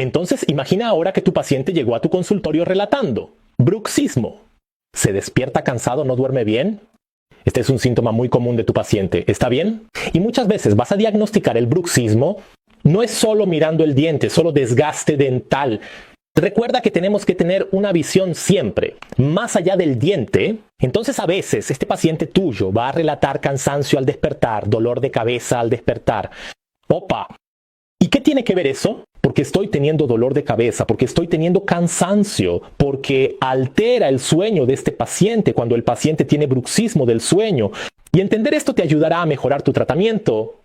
Entonces, imagina ahora que tu paciente llegó a tu consultorio relatando bruxismo. ¿Se despierta cansado, no duerme bien? Este es un síntoma muy común de tu paciente, ¿está bien? Y muchas veces vas a diagnosticar el bruxismo. No es solo mirando el diente, solo desgaste dental. Recuerda que tenemos que tener una visión siempre, más allá del diente. Entonces a veces este paciente tuyo va a relatar cansancio al despertar, dolor de cabeza al despertar. Opa, ¿y qué tiene que ver eso? Porque estoy teniendo dolor de cabeza, porque estoy teniendo cansancio, porque altera el sueño de este paciente cuando el paciente tiene bruxismo del sueño. Y entender esto te ayudará a mejorar tu tratamiento